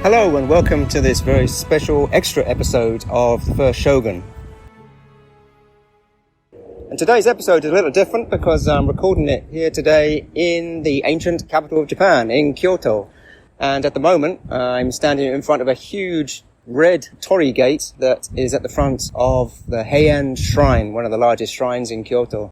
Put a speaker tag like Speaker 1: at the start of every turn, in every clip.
Speaker 1: Hello and welcome to this very special extra episode of The First Shogun. And today's episode is a little different because I'm recording it here today in the ancient capital of Japan, in Kyoto. And at the moment, I'm standing in front of a huge red torii gate that is at the front of the Heian Shrine, one of the largest shrines in Kyoto.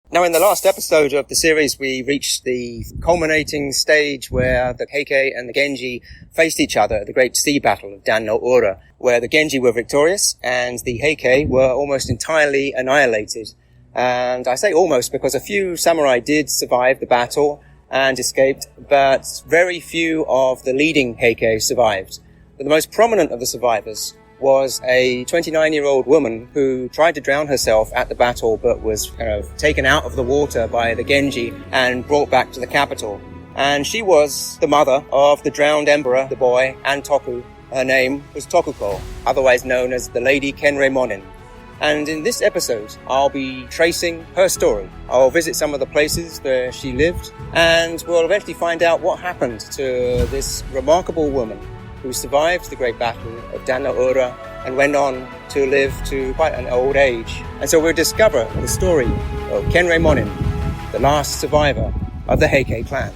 Speaker 1: Now, in the last episode of the series, we reached the culminating stage where the Heike and the Genji faced each other at the great sea battle of Dannoura, where the Genji were victorious and the Heike were almost entirely annihilated. And I say almost because a few samurai did survive the battle and escaped, but very few of the leading Heike survived. But the most prominent of the survivors was a 29-year-old woman who tried to drown herself at the battle but was taken out of the water by the Genji and brought back to the capital. And she was the mother of the drowned emperor, the boy, Antoku. Her name was Tokuko, otherwise known as the Lady Kenreimon-in. And in this episode, I'll be tracing her story. I'll visit some of the places where she lived, and we'll eventually find out what happened to this remarkable woman who survived the great battle of Dannoura and went on to live to quite an old age. And so we'll discover the story of Kenreimon-in, the last survivor of the Heike clan.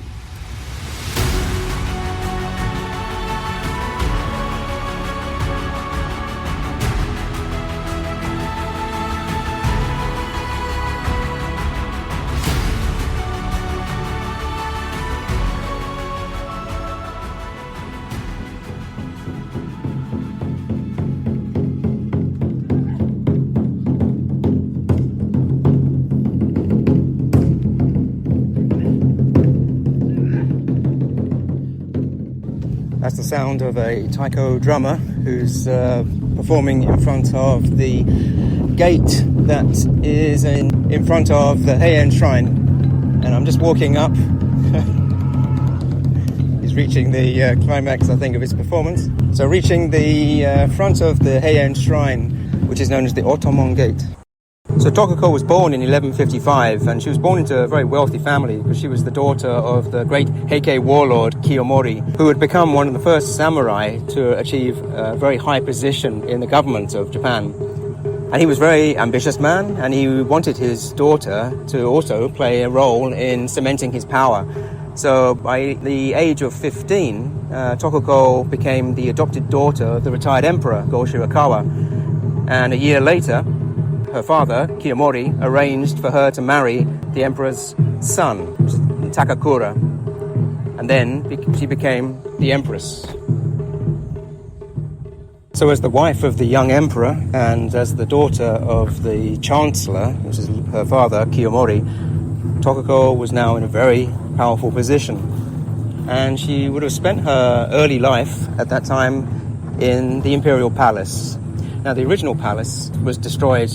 Speaker 1: That's the sound of a taiko drummer who's performing in front of the gate that is in front of the Heian Shrine. And I'm just walking up. He's reaching the climax, I think, of his performance. So reaching the front of the Heian Shrine, which is known as the Otomon Gate. So Tokuko was born in 1155, and she was born into a very wealthy family because she was the daughter of the great Heike warlord Kiyomori, who had become one of the first samurai to achieve a very high position in the government of Japan. And he was a very ambitious man, and he wanted his daughter to also play a role in cementing his power. So by the age of 15, Tokuko became the adopted daughter of the retired emperor Go Shirakawa. And a year later, her father, Kiyomori, arranged for her to marry the emperor's son, Takakura, and then she became the empress. So as the wife of the young emperor and as the daughter of the chancellor, which is her father, Kiyomori, Tokuko was now in a very powerful position. And she would have spent her early life at that time in the imperial palace. Now, the original palace was destroyed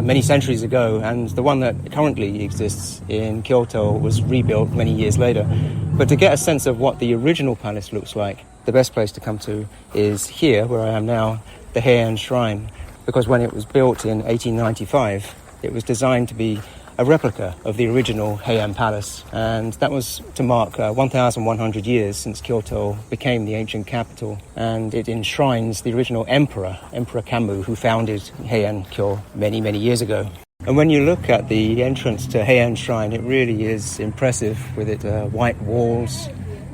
Speaker 1: many centuries ago, and the one that currently exists in Kyoto was rebuilt many years later. But to get a sense of what the original palace looks like, the best place to come to is here, where I am now, the Heian Shrine, because when it was built in 1895, it was designed to be a replica of the original Heian Palace, and that was to mark 1,100 years since Kyoto became the ancient capital, and it enshrines the original Emperor Kammu, who founded Heian-kyo many, many years ago. And when you look at the entrance to Heian Shrine, it really is impressive with its white walls,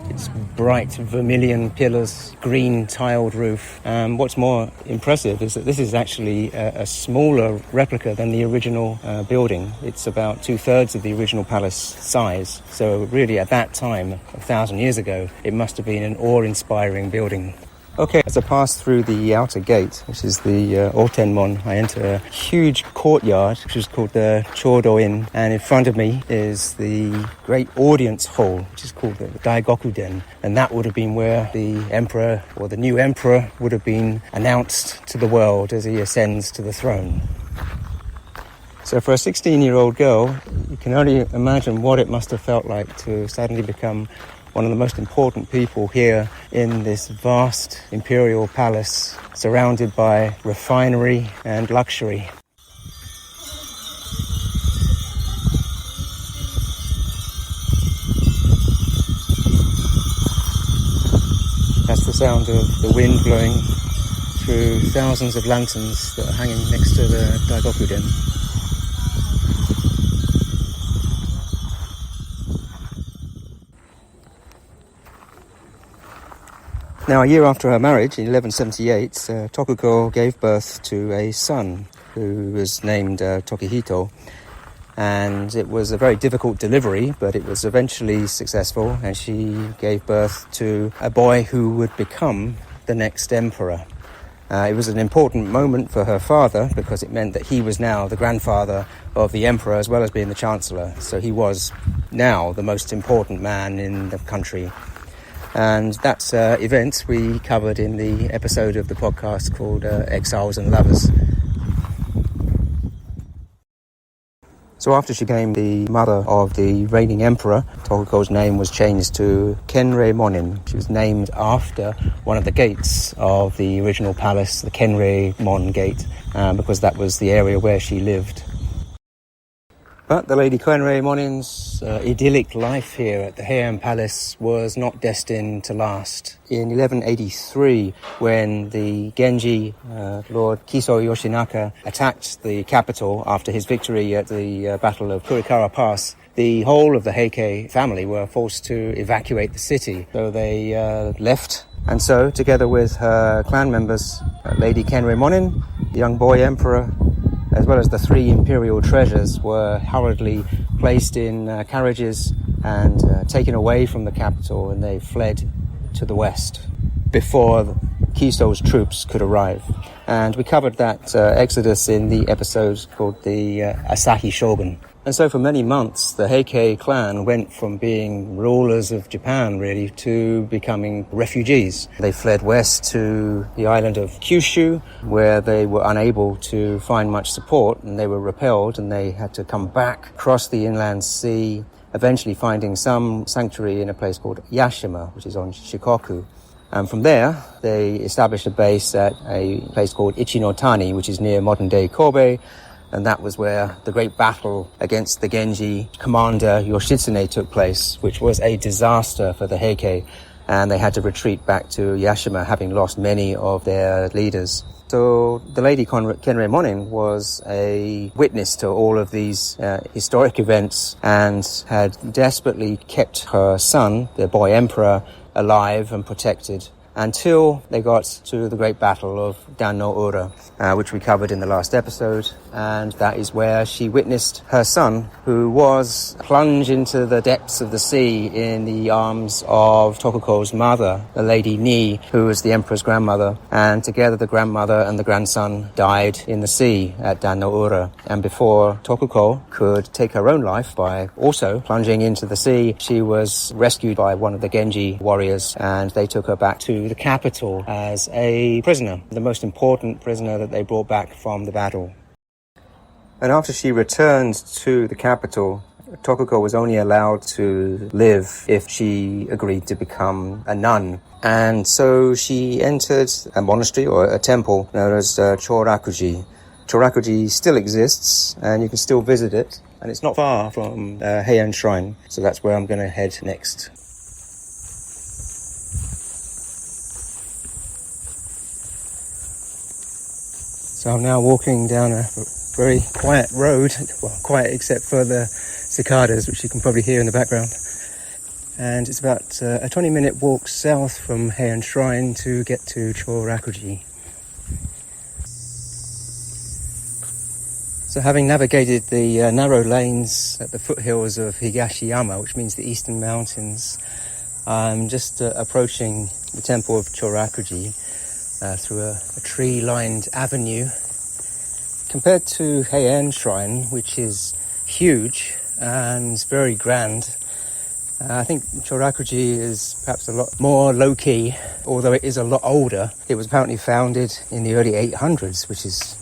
Speaker 1: its bright vermilion pillars, green tiled roof. What's more impressive is that this is actually a smaller replica than the original building. It's about 2/3 of the original palace size. So really at that time, 1,000 years ago, it must have been an awe-inspiring building. Okay, as I pass through the outer gate, which is the Otenmon, I enter a huge courtyard, which is called the Chodo-in, and in front of me is the great audience hall, which is called the Daigokuden, and that would have been where the emperor, or the new emperor, would have been announced to the world as he ascends to the throne. So for a 16-year-old girl, you can only imagine what it must have felt like to suddenly become one of the most important people here in this vast imperial palace, surrounded by refinery and luxury. sound of the wind blowing through thousands of lanterns that are hanging next to the Daigokuden. Now, a year after her marriage, in 1178, Tokuko gave birth to a son who was named Tokihito. And it was a very difficult delivery, but it was eventually successful, and she gave birth to a boy who would become the next emperor. It was an important moment for her father because it meant that he was now the grandfather of the emperor as well as being the chancellor. So he was now the most important man in the country. And that event we covered in the episode of the podcast called Exiles and Lovers. So after she became the mother of the reigning emperor, Tokuko's name was changed to Kenreimon-in. She was named after one of the gates of the original palace, the Kenreimon gate, because that was the area where she lived. But the Lady Kenreimon-in's idyllic life here at the Heian Palace was not destined to last. In 1183, when the Genji, Lord Kiso Yoshinaka, attacked the capital after his victory at the Battle of Kurikara Pass, the whole of the Heike family were forced to evacuate the city. So they left. And so, together with her clan members, Lady Kenreimon-in, the young boy emperor, as well as the 3 imperial treasures, were hurriedly placed in carriages and taken away from the capital, and they fled to the west before Kiso's troops could arrive. And we covered that exodus in the episode called the Asahi Shogun. And so for many months, the Heike clan went from being rulers of Japan, really, to becoming refugees. They fled west to the island of Kyushu, where they were unable to find much support, and they were repelled, and they had to come back across the inland sea, eventually finding some sanctuary in a place called Yashima, which is on Shikoku. And from there, they established a base at a place called Ichinotani, which is near modern-day Kobe. And that was where the great battle against the Genji commander Yoshitsune took place, which was a disaster for the Heike. And they had to retreat back to Yashima, having lost many of their leaders. So the Lady Kenreimon-in was a witness to all of these historic events and had desperately kept her son, the boy emperor, alive and protected until they got to the great battle of Dannoura, which we covered in the last episode. And that is where she witnessed her son, who was plunged into the depths of the sea in the arms of Tokuko's mother, the Lady Ni, who was the emperor's grandmother. And together the grandmother and the grandson died in the sea at Dannoura. And before Tokuko could take her own life by also plunging into the sea, she was rescued by one of the Genji warriors, and they took her back to the capital as a prisoner, the most important prisoner that they brought back from the battle. And after she returned to the capital, Tokuko was only allowed to live if she agreed to become a nun. And so she entered a monastery or a temple known as Chorakuji. Chorakuji still exists, and you can still visit it, and it's not far from Heian Shrine, so that's where I'm going to head next. So I'm now walking down a very quiet road, well, quiet except for the cicadas, which you can probably hear in the background. And it's about a 20-minute walk south from Heian Shrine to get to Chorakuji. So having navigated the narrow lanes at the foothills of Higashiyama, which means the Eastern Mountains, I'm just approaching the temple of Chorakuji through a tree-lined avenue. Compared to Heian Shrine, which is huge and very grand, I think Chorakuji is perhaps a lot more low-key, although it is a lot older. It was apparently founded in the early 800s, which is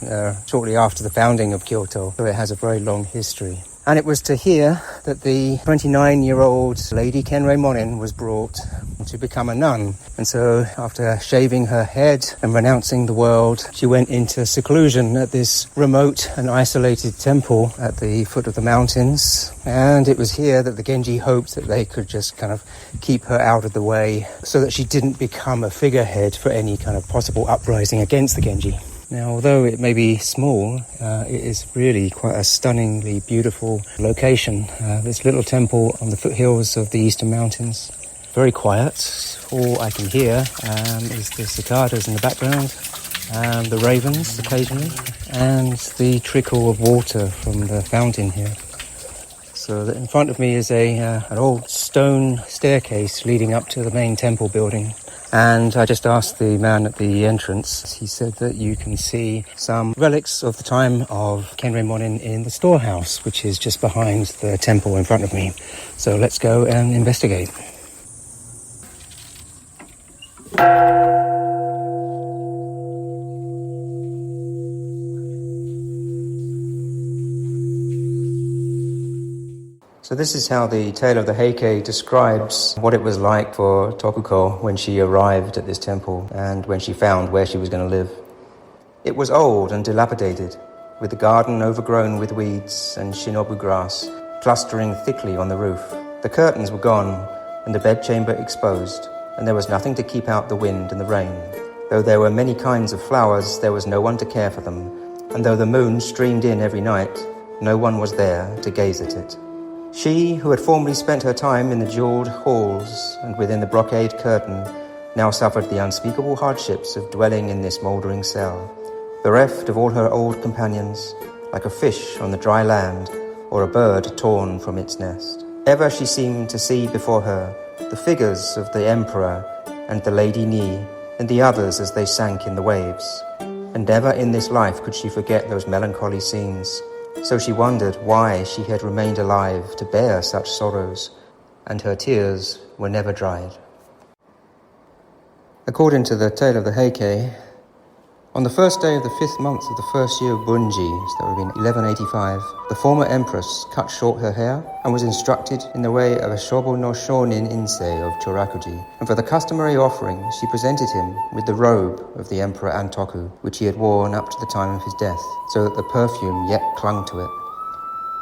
Speaker 1: shortly after the founding of Kyoto, so it has a very long history. And it was to here that the 29-year-old Lady Kenreimon-in was brought to become a nun. And so after shaving her head and renouncing the world, she went into seclusion at this remote and isolated temple at the foot of the mountains. And it was here that the Genji hoped that they could just kind of keep her out of the way so that she didn't become a figurehead for any kind of possible uprising against the Genji. Now, although it may be small, it is really quite a stunningly beautiful location. This little temple on the foothills of the Eastern Mountains. Very quiet. All I can hear is the cicadas in the background, the ravens occasionally, and the trickle of water from the fountain here. So in front of me is an old stone staircase leading up to the main temple building. And I just asked the man at the entrance. He said that you can see some relics of the time of Kenreimon in the storehouse, which is just behind the temple in front of me. So let's go and investigate. So this is how the tale of the Heike describes what it was like for Tokuko when she arrived at this temple and when she found where she was going to live. It was old and dilapidated, with the garden overgrown with weeds and shinobu grass clustering thickly on the roof. The curtains were gone and the bedchamber exposed, and there was nothing to keep out the wind and the rain. Though there were many kinds of flowers, there was no one to care for them, and though the moon streamed in every night, no one was there to gaze at it. She, who had formerly spent her time in the jewelled halls and within the brocade curtain, now suffered the unspeakable hardships of dwelling in this mouldering cell, bereft of all her old companions, like a fish on the dry land or a bird torn from its nest. Ever she seemed to see before her the figures of the Emperor and the Lady Ni and the others as they sank in the waves. And never in this life could she forget those melancholy scenes. So she wondered why she had remained alive to bear such sorrows, and her tears were never dried. According to the tale of the Heike, on the first day of the 5th month of the first year of Bunji, so that would have been 1185, the former empress cut short her hair and was instructed in the way of a Shogun no Shonin Insei of Chorakuji. And for the customary offering, she presented him with the robe of the Emperor Antoku, which he had worn up to the time of his death, so that the perfume yet clung to it.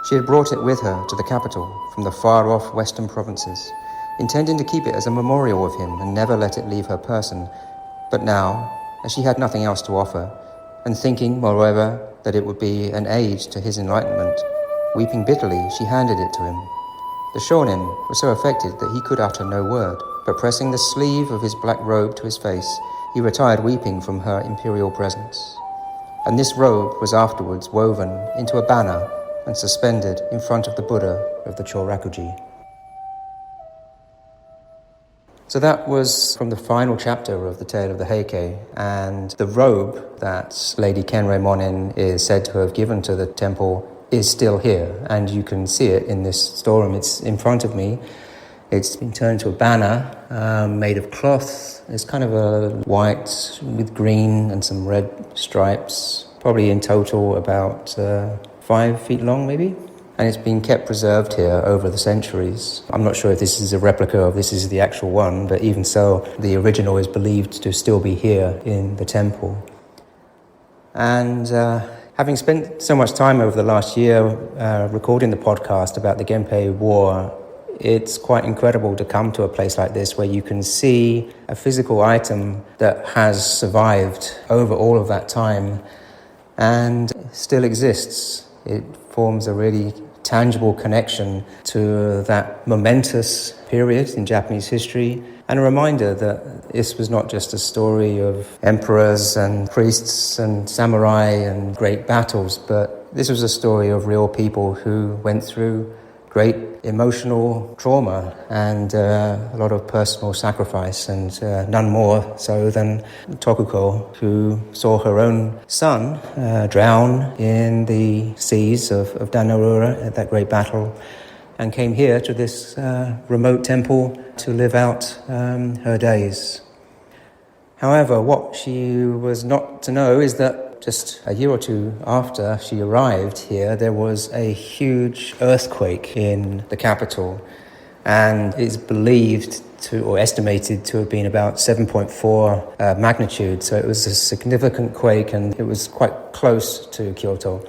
Speaker 1: She had brought it with her to the capital from the far-off western provinces, intending to keep it as a memorial of him and never let it leave her person. But now, as she had nothing else to offer, and thinking, moreover, that it would be an aid to his enlightenment, weeping bitterly, she handed it to him. The shonin was so affected that he could utter no word, but pressing the sleeve of his black robe to his face, he retired weeping from her imperial presence. And this robe was afterwards woven into a banner and suspended in front of the Buddha of the Chorakuji. So that was from the final chapter of the tale of the Heike, and the robe that Lady Kenreimon-in is said to have given to the temple is still here, and you can see it in this storeroom. It's in front of me. It's been turned to a banner made of cloth. It's kind of a white with green and some red stripes, probably in total about 5 feet long maybe. And it's been kept preserved here over the centuries. I'm not sure if this is a replica or if this is the actual one, but even so, the original is believed to still be here in the temple. And having spent so much time over the last year recording the podcast about the Genpei War, it's quite incredible to come to a place like this where you can see a physical item that has survived over all of that time and still exists. It forms a really tangible connection to that momentous period in Japanese history, and a reminder that this was not just a story of emperors and priests and samurai and great battles, but this was a story of real people who went through great emotional trauma and a lot of personal sacrifice, and none more so than Tokuko, who saw her own son drown in the seas of Dannoura at that great battle, and came here to this remote temple to live out her days. However, what she was not to know is that just a year or two after she arrived here, there was a huge earthquake in the capital, and it's believed to, or estimated to have been about 7.4 magnitude. So it was a significant quake, and it was quite close to Kyoto.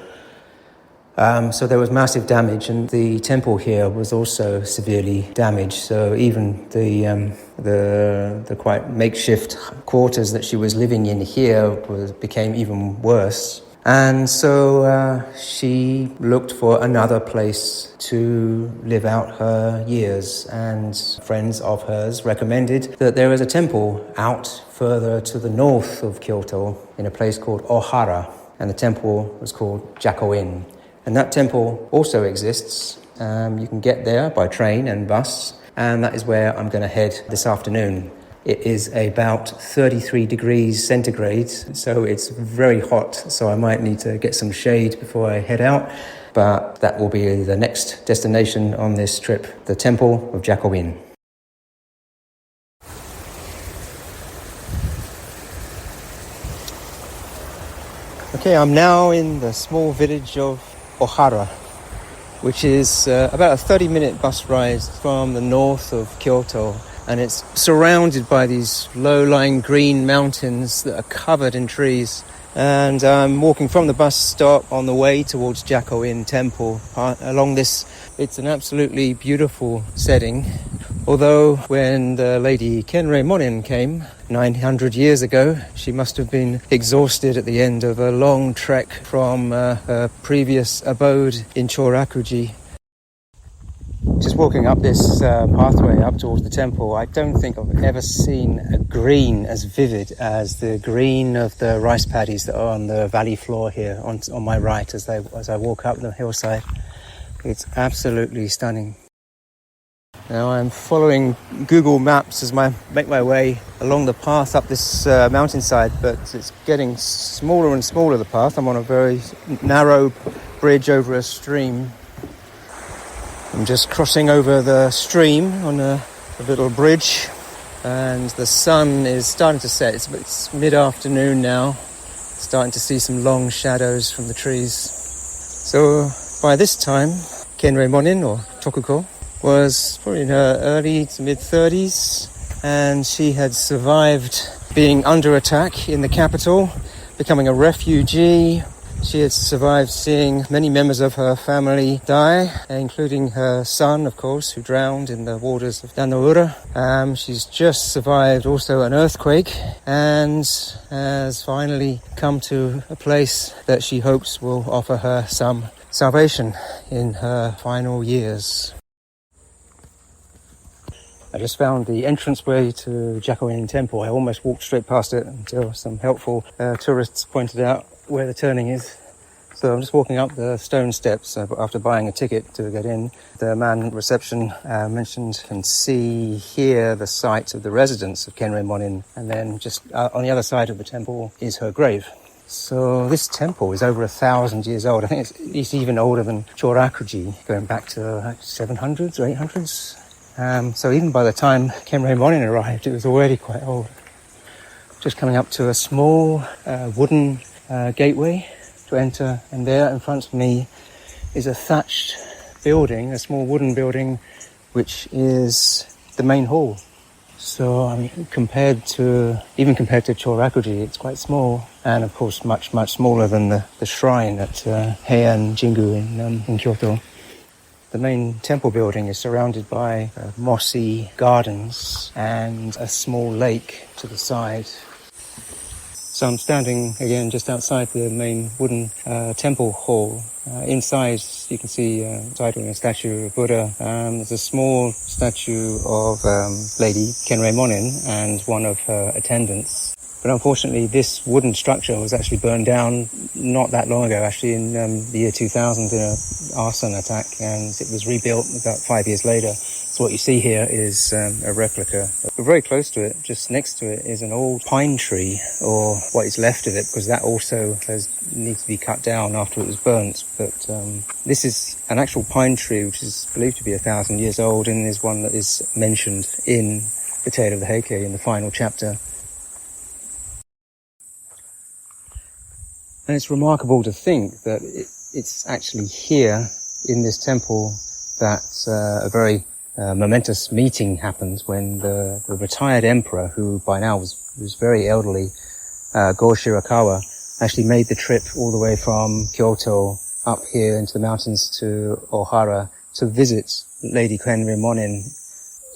Speaker 1: So there was massive damage, and the temple here was also severely damaged. So even the quite makeshift quarters that she was living in here became even worse. And so she looked for another place to live out her years, and friends of hers recommended that there is a temple out further to the north of Kyoto in a place called Ohara, and the temple was called Jakoin. And that temple also exists. You can get there by train and bus, and that is where I'm going to head this afternoon. It is about 33 degrees centigrade, so it's very hot, so I might need to get some shade before I head out. But that will be the next destination on this trip, the Temple of Jakoin. Okay, I'm now in the small village of Ohara, which is about a 30-minute bus ride from the north of Kyoto, and it's surrounded by these low-lying green mountains that are covered in trees. And I'm walking from the bus stop on the way towards Jakoin Temple. Along this, it's an absolutely beautiful setting. Although when the lady Kenreimon-in came 900 years ago, she must have been exhausted at the end of a long trek from her previous abode in Chorakuji. Just walking up this pathway up towards the temple, I don't think I've ever seen a green as vivid as the green of the rice paddies that are on the valley floor here on my right as I walk up the hillside. It's absolutely stunning. Now I'm following Google Maps as I make my way along the path up this mountainside, but it's getting smaller and smaller, the path. I'm on a very narrow bridge over a stream. I'm just crossing over the stream on a little bridge, and the sun is starting to set. It's mid-afternoon now, starting to see some long shadows from the trees. So by this time, Kenreimon-in, or Tokuko, was probably in her early to mid-30s, and she had survived being under attack in the capital, becoming a refugee. She had survived seeing many members of her family die, including her son, of course, who drowned in the waters of Dannoura. She's just survived also an earthquake, and has finally come to a place that she hopes will offer her some salvation in her final years. I just found the entranceway to Jakoin Temple. I almost walked straight past it until some helpful tourists pointed out where the turning is. So I'm just walking up the stone steps after buying a ticket to get in. The man at reception mentioned and see here the site of the residence of Kenreimon-in, and then just on the other side of the temple is her grave. So this temple is over 1,000 years old. I think it's even older than Chorakuji, going back to 700s or 800s. So even by the time Kenreimon-in arrived, it was already quite old. Just coming up to a small wooden gateway to enter, and there in front of me is a thatched building, a small wooden building, which is the main hall. So compared to Chorakuji, it's quite small, and of course much smaller than the shrine at Heian Jingu in Kyoto. The main temple building is surrounded by mossy gardens and a small lake to the side. So I'm standing again just outside the main wooden temple hall. Inside you can see a statue of Buddha. There's a small statue of Lady Kenreimon-in and one of her attendants. But unfortunately, this wooden structure was actually burned down not that long ago, actually in the year 2000 in an arson attack, and it was rebuilt about 5 years later. So what you see here is a replica. But very close to it, just next to it, is an old pine tree, or what is left of it, because that also needs to be cut down after it was burnt. But this is an actual pine tree, which is believed to be 1,000 years old, and is one that is mentioned in the Tale of the Heike in the final chapter. And it's remarkable to think that it's actually here in this temple that a very momentous meeting happened when the retired emperor, who by now was very elderly, Go Shirakawa, actually made the trip all the way from Kyoto up here into the mountains to Ohara to visit Lady Kenreimon-in.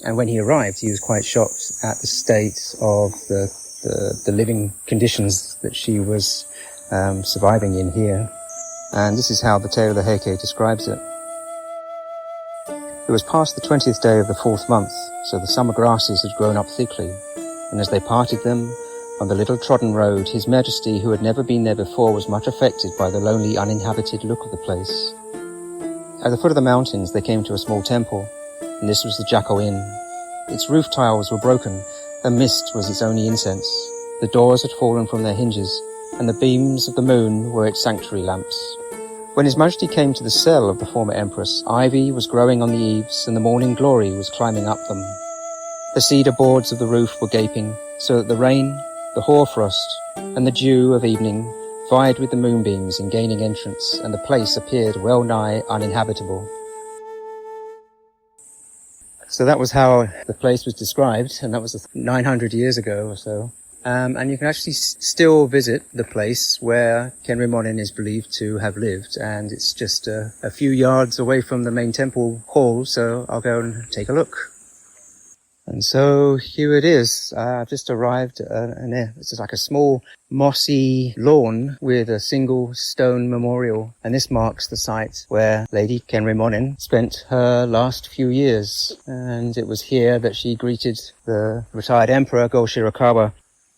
Speaker 1: And when he arrived, he was quite shocked at the state of the living conditions that she was surviving in here. And this is how the tale of the Heike describes it. It was past the 20th day of the 4th month, so the summer grasses had grown up thickly, and as they parted them, on the little trodden road, His Majesty, who had never been there before, was much affected by the lonely, uninhabited look of the place. At the foot of the mountains, they came to a small temple, and this was the Jakko Inn. Its roof tiles were broken, and mist was its only incense. The doors had fallen from their hinges, and the beams of the moon were its sanctuary lamps. When His Majesty came to the cell of the former Empress, ivy was growing on the eaves, and the morning glory was climbing up them. The cedar boards of the roof were gaping, so that the rain, the hoarfrost, and the dew of evening vied with the moonbeams in gaining entrance, and the place appeared well nigh uninhabitable. So that was how the place was described, and that was 900 years ago or so. And you can actually still visit the place where Kenreimon-in is believed to have lived, and it's just a few yards away from the main temple hall, so I'll go and take a look. And so here it is. I've just arrived, and this is like a small mossy lawn with a single stone memorial. And this marks the site where Lady Kenreimon-in spent her last few years. And it was here that she greeted the retired emperor, Go Shirakawa.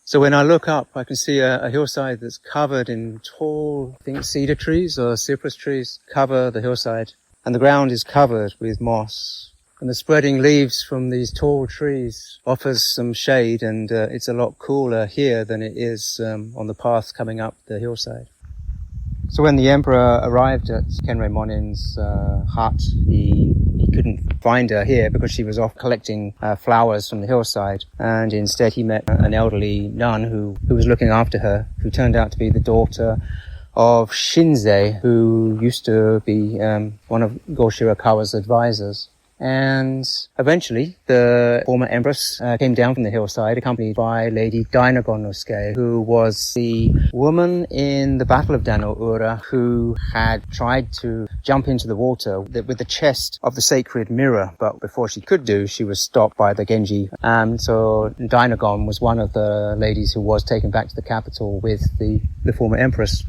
Speaker 1: So when I look up, I can see a hillside that's covered in tall, I think cedar trees or cypress trees cover the hillside. And the ground is covered with moss. And the spreading leaves from these tall trees offers some shade, and it's a lot cooler here than it is on the path coming up the hillside. So when the emperor arrived at Kenreimon-in's hut, he couldn't find her here because she was off collecting flowers from the hillside, and instead he met an elderly nun who was looking after her, who turned out to be the daughter of Shinzei, who used to be one of Go Shirakawa's advisors. And eventually, the former empress came down from the hillside, accompanied by Lady Dainagon-no-suke, who was the woman in the Battle of Dannoura who had tried to jump into the water with the chest of the sacred mirror. But before she could do, she was stopped by the Genji. So Dainagon was one of the ladies who was taken back to the capital with the former empress.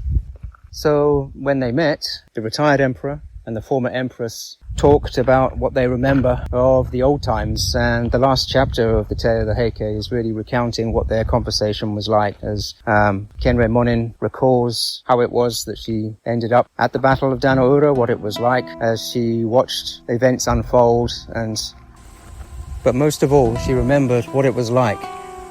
Speaker 1: So when they met, the retired emperor and the former empress talked about what they remember of the old times, and the last chapter of the tale of the Heike is really recounting what their conversation was like, as Kenreimon-in recalls how it was that she ended up at the Battle of Dannoura, what it was like as she watched events unfold, but most of all she remembered what it was like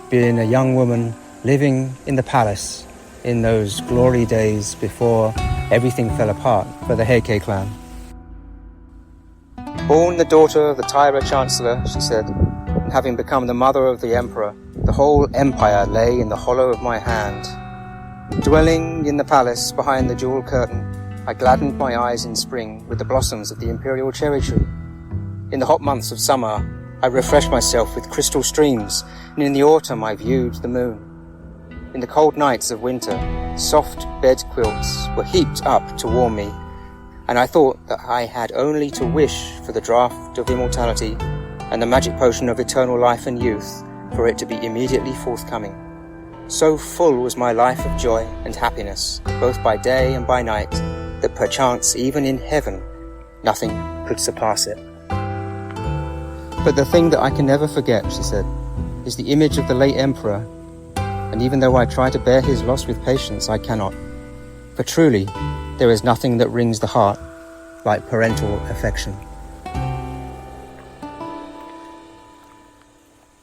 Speaker 1: being a young woman living in the palace in those glory days before everything fell apart for the Heike clan. Born the daughter of the Taira Chancellor, she said, and having become the mother of the emperor, the whole empire lay in the hollow of my hand. Dwelling in the palace behind the jewel curtain, I gladdened my eyes in spring with the blossoms of the imperial cherry tree. In the hot months of summer, I refreshed myself with crystal streams, and in the autumn I viewed the moon. In the cold nights of winter, soft bed quilts were heaped up to warm me, and I thought that I had only to wish for the draught of immortality and the magic potion of eternal life and youth for it to be immediately forthcoming. So full was my life of joy and happiness, both by day and by night, that perchance even in heaven nothing could surpass it. But the thing that I can never forget, she said, is the image of the late emperor, and even though I try to bear his loss with patience, I cannot. For truly, there is nothing that wrings the heart like parental affection.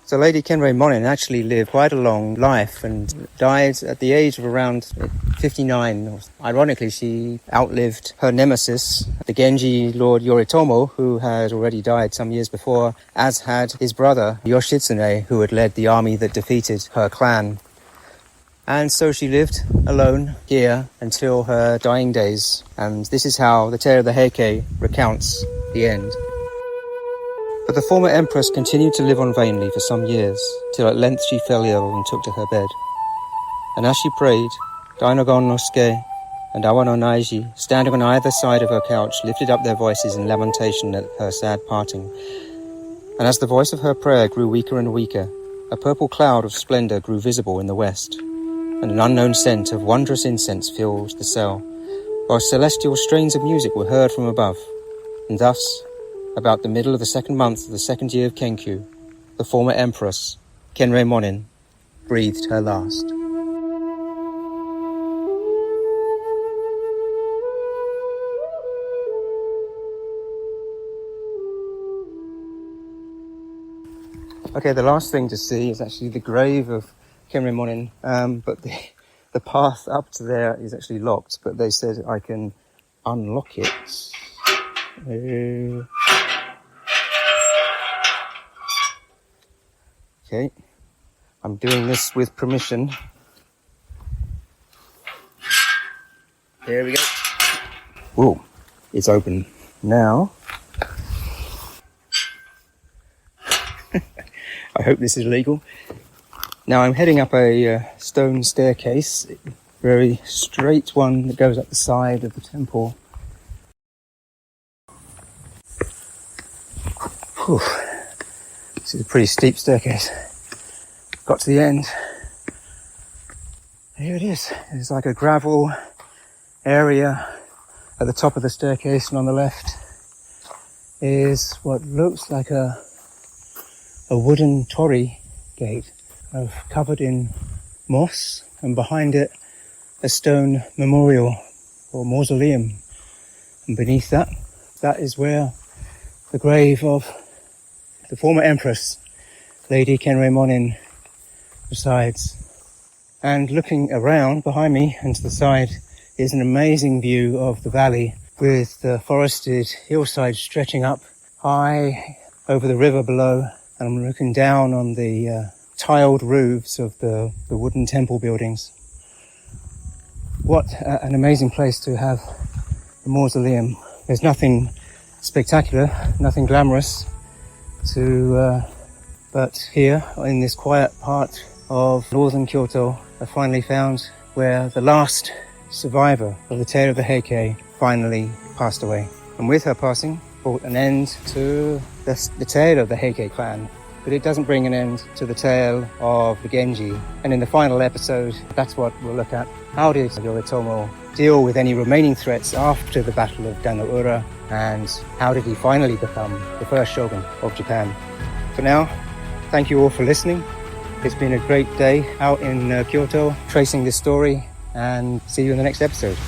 Speaker 1: So Lady Kenreimon-in actually lived quite a long life and died at the age of around 59. Ironically, she outlived her nemesis, the Genji Lord Yoritomo, who had already died some years before, as had his brother Yoshitsune, who had led the army that defeated her clan. And so she lived alone here until her dying days. And this is how the tale of the Heike recounts the end. But the former empress continued to live on vainly for some years, till at length she fell ill and took to her bed. And as she prayed, Dainagon no Suke and Awa no Naiji, standing on either side of her couch, lifted up their voices in lamentation at her sad parting. And as the voice of her prayer grew weaker and weaker, a purple cloud of splendour grew visible in the west, and an unknown scent of wondrous incense filled the cell, while celestial strains of music were heard from above. And thus, about the middle of the second month of the second year of Kenkyu, the former Empress, Kenreimon-in, breathed her last. Okay, the last thing to see is actually the grave of Kenreimon-in, but the path up to there is actually locked, but they said I can unlock it. Okay, I'm doing this with permission. Here we go. Whoa, it's open now. I hope this is legal. Now I'm heading up a stone staircase, very straight one that goes up the side of the temple. Whew. This is a pretty steep staircase. Got to the end. Here it is. It's like a gravel area at the top of the staircase, and on the left is what looks like a wooden torii gate, covered in moss, and behind it a stone memorial or mausoleum. And beneath that is where the grave of the former empress, Lady Kenreimon-in, resides. And looking around behind me and to the side is an amazing view of the valley, with the forested hillside stretching up high over the river below. And I'm looking down on the tiled roofs of the wooden temple buildings. What an amazing place to have a mausoleum. There's nothing spectacular, nothing glamorous but here in this quiet part of northern Kyoto, I finally found where the last survivor of the tale of the Heike finally passed away. And with her passing, brought an end to the tale of the Heike clan, but it doesn't bring an end to the tale of the Genji. And in the final episode, that's what we'll look at. How did Yoritomo deal with any remaining threats after the Battle of Dannoura, and how did he finally become the first shogun of Japan? For now, thank you all for listening. It's been a great day out in Kyoto, tracing this story, and see you in the next episode.